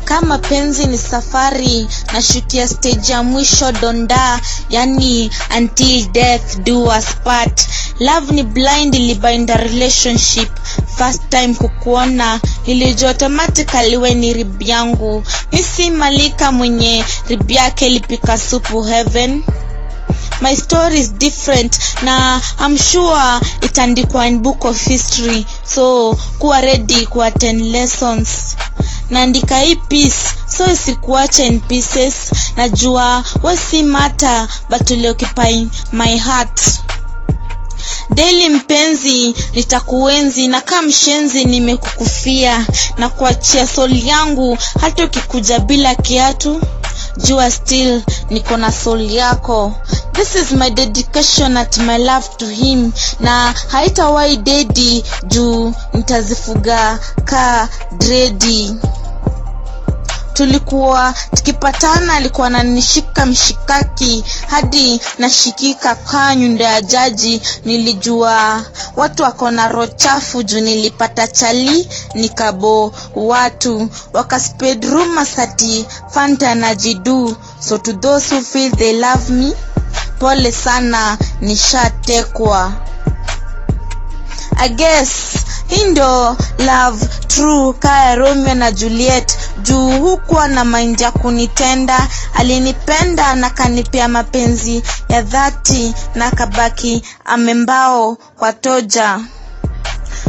Kama penzi ni safari, nashukia stage ya mwisho donda, yani until death do us part. Love ni blind, ilibind a relationship. First time kukuona, ilijua automatically we ni rib yangu. Nisi malika mwenye rib yake lipika supu heaven. My story is different na I'm sure itaandikwa in book of history. So kuwa ready kwa 10 lessons. Naandika hii piece so isikuache in pieces. Najua we si matter but will occupy my heart. Daily mpenzi nitakuenzi, na kama mshenzi nimekukufia, na kuachia soul yangu hata ukikuja bila kiatu. Jua still niko na soul yako. This is my dedication at my love to him, na haitawahi dedi juu nitazifuga ka dredi. Tulikuwa tukipatana, alikuwa ananishika mshikaki hadi nashikika kwa nyunda ya jaji. Nilijua watu wako na roho chafu juu nilipata chali nikabo. Watu wakaspread rumors ati fanta na jidu. So to those who feel they love me, pole sana, nishatekwa. I guess hindo love true kaya Romeo na Juliet. Juu hukuwa na mind ya kunitenda, alinipenda na kanipea mapenzi ya dhati, na kabaki amembao kwa toja.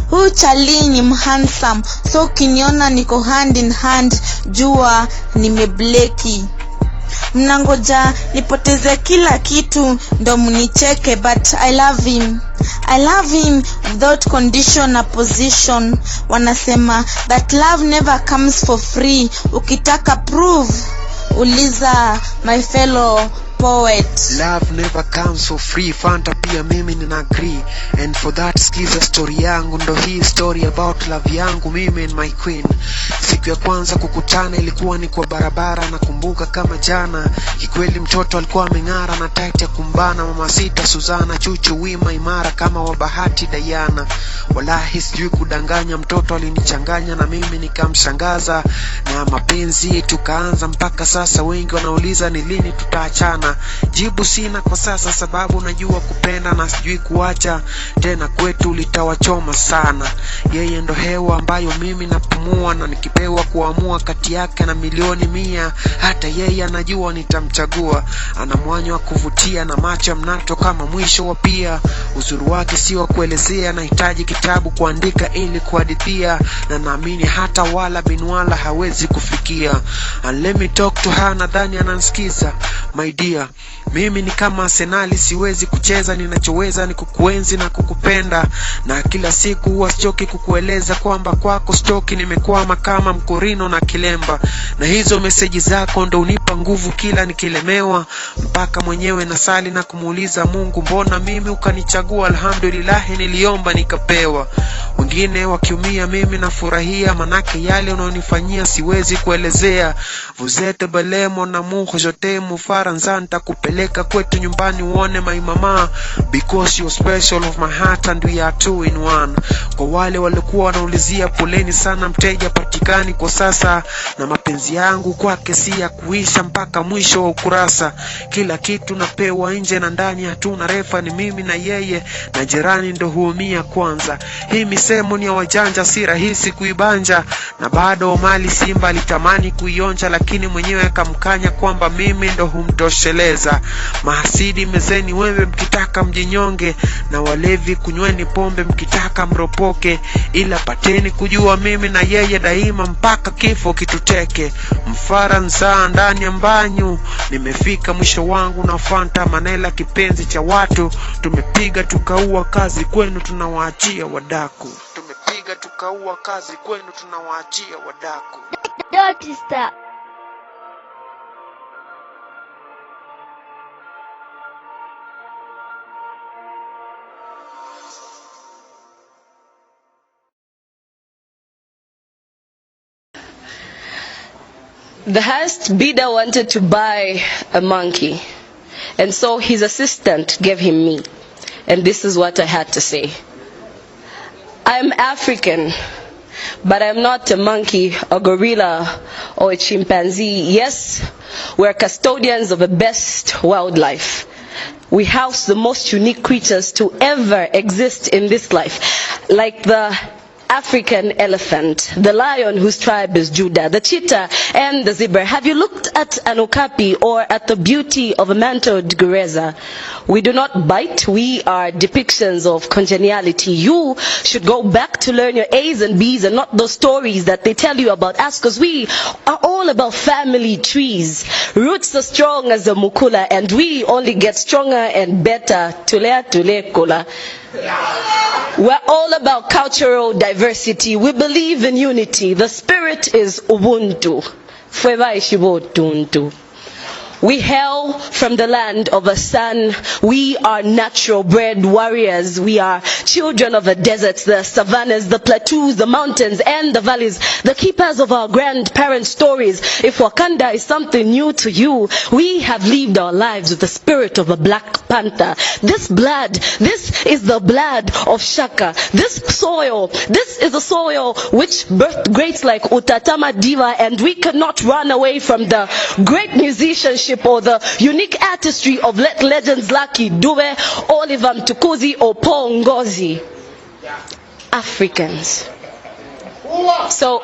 Huu chali ni mhandsome, so kiniona niko hand in hand, jua nimebleki. Mnangoja nipoteze kila kitu ndo mnicheke, but I love him. I love him without condition or position. Wanasema that love never comes for free. Ukitaka prove, uliza my fellow poet. Love never comes for free. Fanta pia mimi nina agree. And for that skiza story yangu ndo hii story about love yangu mimi and my queen. Siku ya kwanza kukutana ilikuwa ni kwa barabara, nakumbuka kama jana. Kikweli mtoto alikuwa ameng'ara na tight ya kumbana. Mama sita Suzana, chuchu wima imara kama wa Bahati Diana. Wallahi sijui kudanganya, mtoto alinichanganya na mimi nikamshangaza. Na mapenzi tukaanza mpaka sasa. Wengi wanauliza ni lini tutaachana. Jibu sina kwa sasa sababu najua kupenda na sijui kuacha. Tena kwetu litawachoma sana. Yeye ndo hewa ambayo mimi napumua, na nikipewa kuamua kati yake na milioni 100, hata yeye anajua nitamchagua. Ana mwanya wa kuvutia na macho mnato kama mwisho wa pia. Uzuri wake si wa kuelezea, nahitaji kitabu kuandika ili kuhadithia, na naamini hata wala binwala hawezi kufikia. And let me talk to her, nadhani ananisikiza. My dear, mimi ni kama Arsenal, siwezi kucheza, ninachoweza ni kukuenzi na kukupenda. Na kila siku huwa sichoki kukueleza kwamba kwako stoki nimekwama kama mkorino na kilemba. Na hizo meseji zako ndo unipa nguvu kila nikilemewa. Mpaka mwenyewe nasali na kumuuliza Mungu, mbona mimi ukanichagua? Alhamdulillah niliomba nikapewa. Wengine wakiumia mimi nafurahia, manake yale unaonifanyia siwezi kuelezea. Vous êtes belle mon amour, je t'aime faranzanta, kupeleka kwetu nyumbani uone my mama, because you're special of my heart and we are two in one. Kwa wale walikuwa wanaulizia, poleni sana, mteja patikani kwa sasa. Na mapenzi yangu kwake si ya kuisha mpaka mwisho wa ukurasa. Kila kitu napewa nje na ndani, hatuna refa, ni mimi na yeye, na jirani ndo huumia kwanza. Hii misemo ni ya wajanja, si rahisi kuibanja. Na bado mali simba alitamani kuionja, lakini mwenyewe akamkanya kwamba mimi ndo humtosheleza. Mahasidi mezeni wewe mkitaka mjinyonge, na walevi kunyweni pombe mkitaka mropoke. Ila pateni kujua mimi na yeye daima mpaka kifo kituteke. Mfaransa ndani ya mbanyu, nimefika mwisho wangu na Fanta Manela, kipenzi cha watu. Tumepiga tukaua, kazi kwenu tunawaachia wadaku. Tumepiga tukaua, kazi kwenu tunawaachia wadaku. Don't stop. The highest bidder wanted to buy a monkey, and so his assistant gave him me. And this is what I had to say. I'm African, but I'm not a monkey, a gorilla, or a chimpanzee. Yes, we're custodians of the best wildlife. We house the most unique creatures to ever exist in this life, like the African elephant, the lion whose tribe is Judah, the cheetah and the zebra. Have you looked at an okapi or at the beauty of a mantled gureza? We do not bite. We are depictions of congeniality. You should go back to learn your A's and B's and not those stories that they tell you about us, because we are all about family trees. Roots are strong as a mukula, and we only get stronger and better. Tule kola. We're all about cultural diversity. We believe in unity. The spirit is Ubuntu. Fweva ishibo tuntu. We hail from the land of the sun. We are natural bred warriors. We are children of the deserts, the savannas, the plateaus, the mountains, and the valleys, the keepers of our grandparents' stories. If Wakanda is something new to you, we have lived our lives with the spirit of a black panther. This blood, this is the blood of Shaka. This soil, this is a soil which birthed greats like Utatama Diva, and we cannot run away from the great musicianship or the unique artistry of legends Lucky Dube, Oliver Mtukuzi, or Paul Ngozi. Africans. So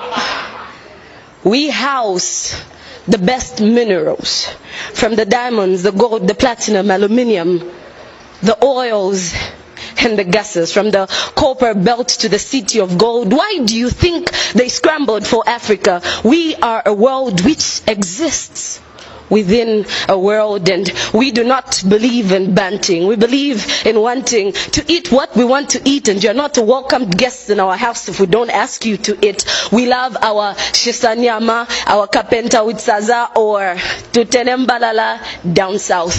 we house the best minerals, from the diamonds, the gold, the platinum, aluminium, the oils and the gases, from the copper belt to the city of gold. Why do you think they scrambled for Africa? We are a world which exists within a world, and we do not believe in banting. We believe in wanting to eat what we want to eat, and you're not a welcome guest in our house if we don't ask you to eat. We love our shisanyama, our kapenta with saza, or tutenembalala down south,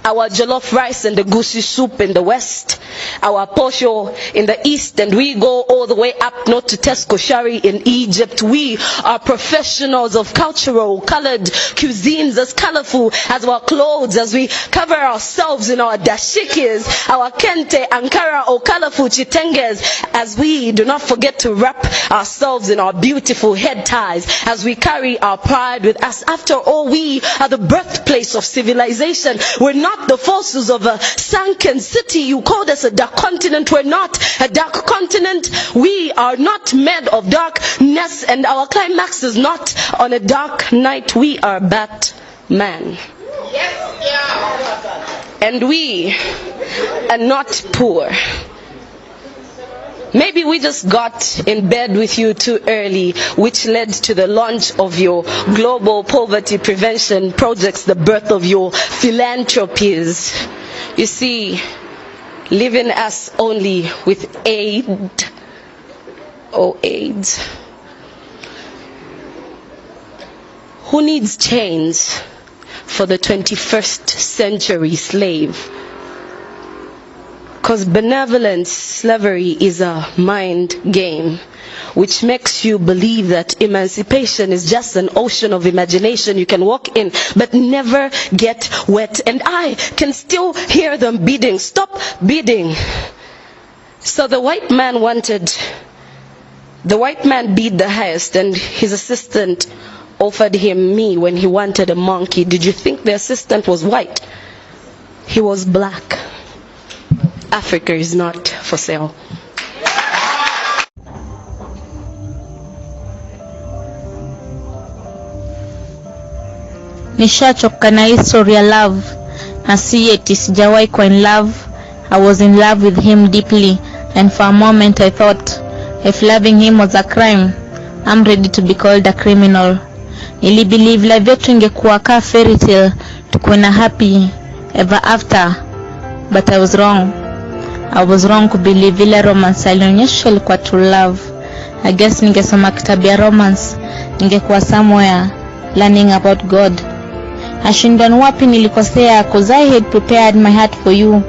our jollof rice and the goosey soup in the west, our posho in the east, and we go all the way up north to Tesco Shari in Egypt. We are professionals of cultural, colored cuisines, as colorful as our clothes, as we cover ourselves in our dashikis, our kente, Ankara, or colorful chitenges, as we do not forget to wrap ourselves in our beautiful head ties, as we carry our pride with us. After all, we are the birthplace of civilization. We're not the forces of a sunken city. You called us a dark continent. We're not a dark continent. We are not made of darkness, and our climax is not on a dark night. We are Batman. And we are not poor. Maybe we just got in bed with you too early, which led to the launch of your global poverty prevention projects, the birth of your philanthropies. You see, leaving us only with AIDS. Who needs chains for the 21st century slave? Because benevolent slavery is a mind game, which makes you believe that emancipation is just an ocean of imagination you can walk in but never get wet. And I can still hear them bidding. Stop bidding. So the white man bid the highest, and his assistant offered him me when he wanted a monkey. Did you think the assistant was white? He was black. Africa is not for sale. Nishachoka na history ya love, na si eti sijawahi kuwa in love. I was in love with him deeply, and for a moment I thought, if loving him was a crime, I'm ready to be called a criminal. Nilibelieve life yetu ingekuwa ka fairy tale, tukuwe na happy ever after, but I was wrong. I was wrong to believe ile romance alionyesha ilikuwa true love. I guess ningesoma kitabu ya romance, ningekuwa somewhere learning about God. Ashindwa ni wapi nilikosea, cause I had prepared my heart for you,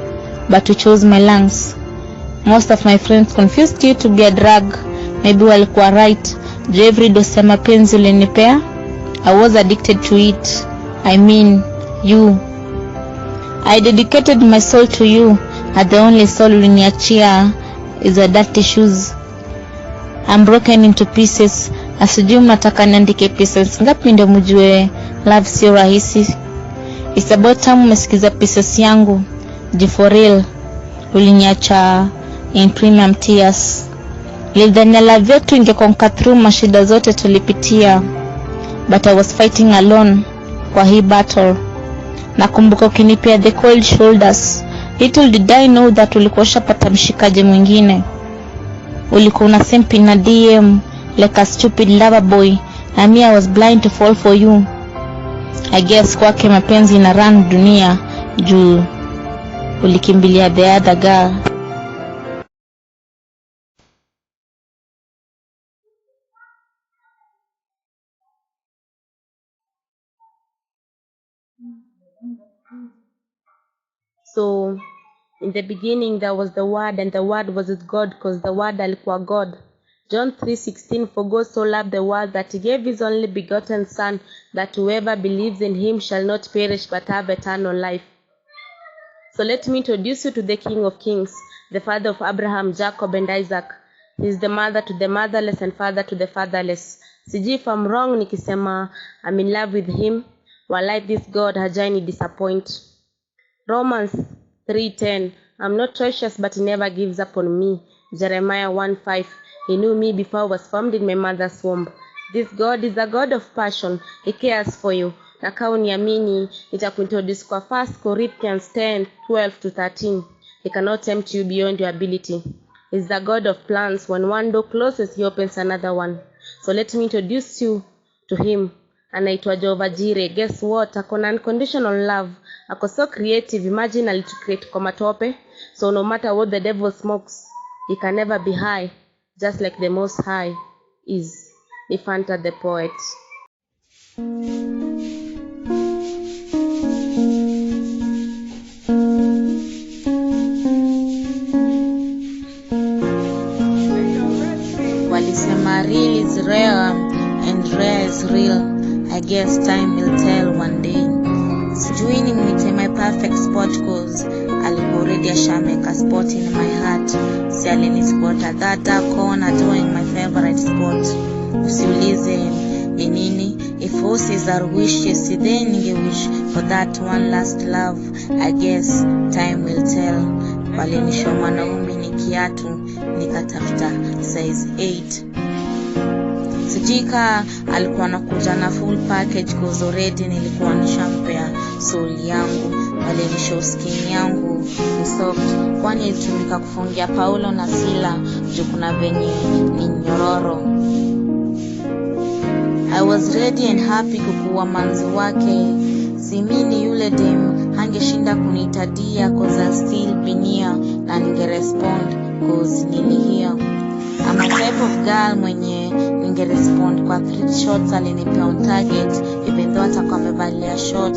but you chose my lungs. Most of my friends confused you to be a drug. Maybe walikuwa right. Do every dose ya mapenzi ulinipea? I was addicted to it. I mean, you. I dedicated my soul to you. And the only soul uliniachia is a dirty shoes. I'm broken into pieces. Asijui mnataka niandike pieces ngapi ndio mjue love sio rahisi. It's about time umesikiza pieces yangu. For real. Uliniacha in premium tears. Nilidhani love yetu ingeconquer through mashida zote tulipitia. But I was fighting alone kwa hii battle. Nakumbuka ukinipea the cold shoulders. Little did I know that ulikuwa ushapata mshikaji mwingine. Ulikuwa unasimpi na DM like a stupid lover boy. And me I was blind to fall for you. I guess kwake mapenzi na run dunia juu ulikimbilia the other girl. So in the beginning there was the word, and the word was with God, because the word alikuwa God. John 3:16, for God so loved the world that he gave his only begotten son, that whoever believes in him shall not perish but have eternal life. So let me introduce you to the King of Kings, the father of Abraham, Jacob and Isaac. He is the mother to the motherless and father to the fatherless. Sijui if I'm wrong nikisema I'm in love with him. Walai, this God hajai disappoint. Romans 3:10, I'm not treacherous but he never gives up on me. Jeremiah 1:5, he knew me before I was formed in my mother's womb. This God is a God of passion. He cares for you. Na kama uniamini, nitakuintroduce kwa 1 Corinthians 10:12-13. He cannot tempt you beyond your ability. He's the God of plans. When one door closes, he opens another one. So let me introduce you to him. Anaitwa Jehovah Jireh. Guess what? Akona unconditional love. Ako so creative. Imagine alitu-create kwa matope. So no matter what the devil smokes, he can never be high. Just like the most high is. Ni Fanta the poet. Walisema real is rare and rare is real. I guess time will tell one day. Sijui ni mwite my perfect spot, cause alikuwa already ashameka spot in my heart. Si alinispot at that dark corner doing my favorite spot. Usiulize ni nini, if horses are wishes, then ninge wish for that one last love. I guess time will tell. Walinishow mwanaume ni kiatu, nikatafuta size 8. Sijika alikuwa anakuja na full package, cause already nilikuwa nishampea soul yangu. Walinishow skin yangu ni soft, kwani ilitumika kufungia Paulo na Sila juu kuna venye ni nyororo. I was ready and happy kukuwa manzi wake. Simini yule dem hangeshinda kunitadia, cause I still be near, na ningerespond cause nilihia. I'm a type of girl mwenye ningerespond kwa 3 shots alinipea on target, even though atakuwa amevalia short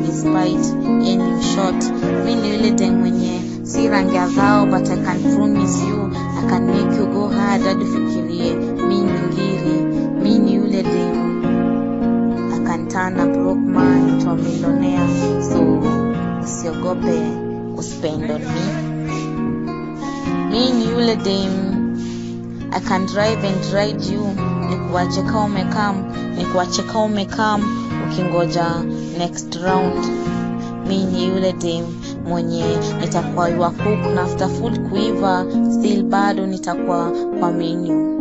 despite any shot. Mimi yule dem mwenye si rangi ya dhao, but I can promise you I can make you go hard hadi fikirie mimi ngiri. Mimi yule dem I can turn a broke man into a millionaire, so usiogope kuspend on me. Mimi yule dem I can drive and ride you. Nikuache kama umekam ukingoja next round. Mimi yule dem mwenye nitakuwa yua cook, na after food kuiva still bado nitakuwa kwa menu.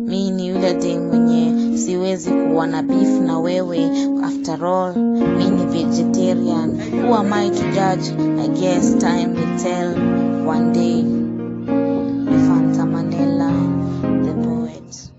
Mimi yule dem mwenye siwezi kuwa na beef na wewe, after all mimi vegetarian. Who am I to judge? I guess time will tell one day. Fanta Manela the poet.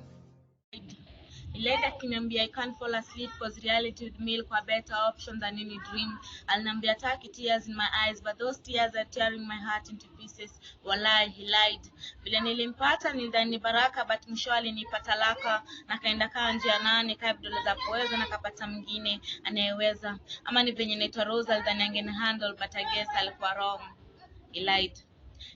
Later kiniambia I can't fall asleep cause reality with milk a better option than any dream. Aliniambia taki tears in my eyes, but those tears are tearing my heart into pieces. Walai, he lied. Vile nilimpata nilidhani baraka, but mwisho alinipata laka, na kaenda kaa njia nane kaa vidole za kuweza, na kapata mwingine anayeweza. Ama ni venye naitwa Rose alidhani angeni handle, but I guess alikuwa wrong. He lied.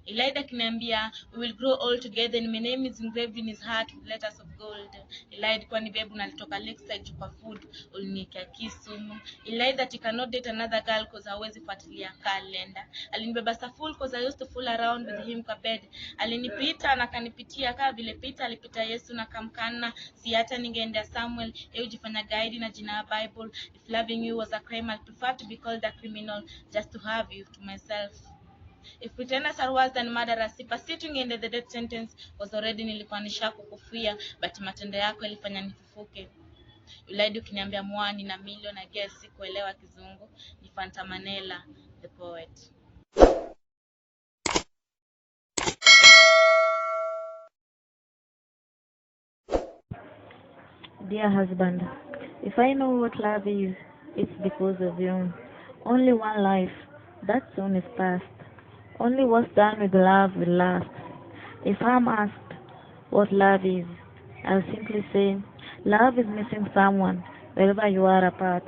Elijah akiniambia we will grow all together and my name is engraved in his heart with letters of gold. Elijah, kwani babe unalitoka Lakeside kwa food uliniekea Kisumu. Elijah that he cannot date another girl cause hawezi fuatilia kalenda. Alinibeba saful cause I used to fool around with him kwa bed. Alinipita na kanipitia kama vile Peter alipita Yesu na kamkana. Si hata ningeendea Samuel, yeye hujifanya guide na jina ya Bible. If loving you was a crime, I'd prefer to be called a criminal just to have you to myself. If pretenders are worse than murderers, si pursuing in the death sentence was already nilikuwa nishakukufia, but matendo yako ilifanya nifufuke. Ulaidi ukiniambia mwani na million, I guess sikuelewa kizungu. Ni Fanta Manela, the poet. Dear husband, if I know what love is, it's because of you. Only one life, that soon is past. Only what's done with love will last. If I'm asked what love is, I'll simply say, love is missing someone wherever you are apart,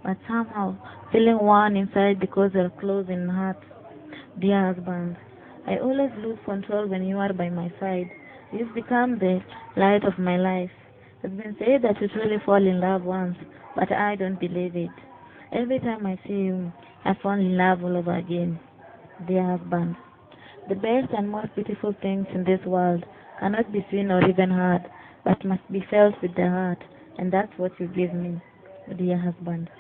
but somehow feeling one inside because you're close in heart. Dear husband, I always lose control when you are by my side. You've become the light of my life. It's been said that you truly fall in love once, but I don't believe it. Every time I see you, I fall in love all over again. Dear husband, the best and most beautiful things in this world cannot be seen or even heard, but must be felt with the heart, and that's what you give me, dear husband.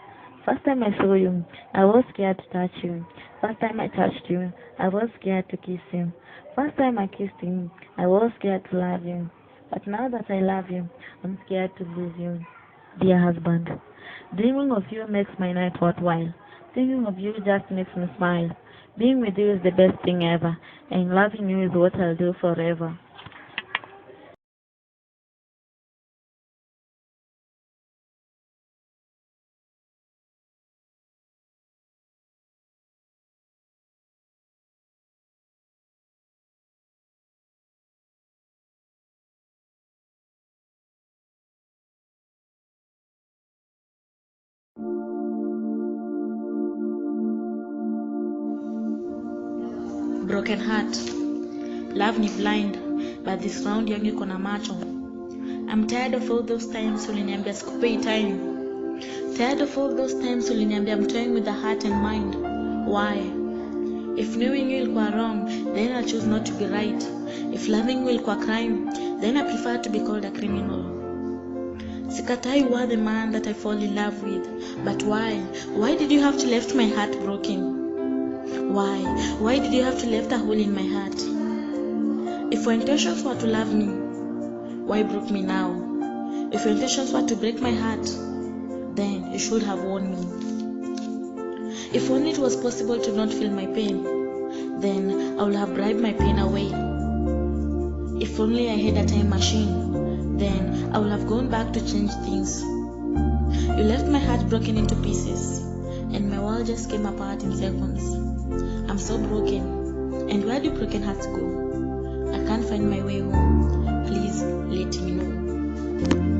First time I saw you, I was scared to touch you. First time I touched you, I was scared to kiss you. First time I kissed you, I was scared to love you. But now that I love you, I'm scared to lose you, dear husband. Dreaming of you makes my night worthwhile. Thinking of you just makes me smile. Being with you is the best thing ever, and loving you is what I'll do forever. Broken heart. Love ni blind, but this round yangu iko na macho. I'm tired of all those times uliniambia sikupei time. Tired of all those times uliniambia I'm toying with the heart and mind. Why? If knowing you ilikuwa wrong, then I choose not to be right. If loving you ilikuwa crime, then I prefer to be called a criminal. Sikatai, you are the man that I fall in love with, but why? Why did you have to left my heart broken? Why? Why did you have to left a hole in my heart? If your intentions were to love me, why broke me now? If your intentions were to break my heart, then you should have warned me. If only it was possible to not feel my pain, then I would have bribed my pain away. If only I had a time machine, then I would have gone back to change things. You left my heart broken into pieces, and my world just came apart in seconds. I'm so broken, and where do broken hearts go? I can't find my way home. Please let me know.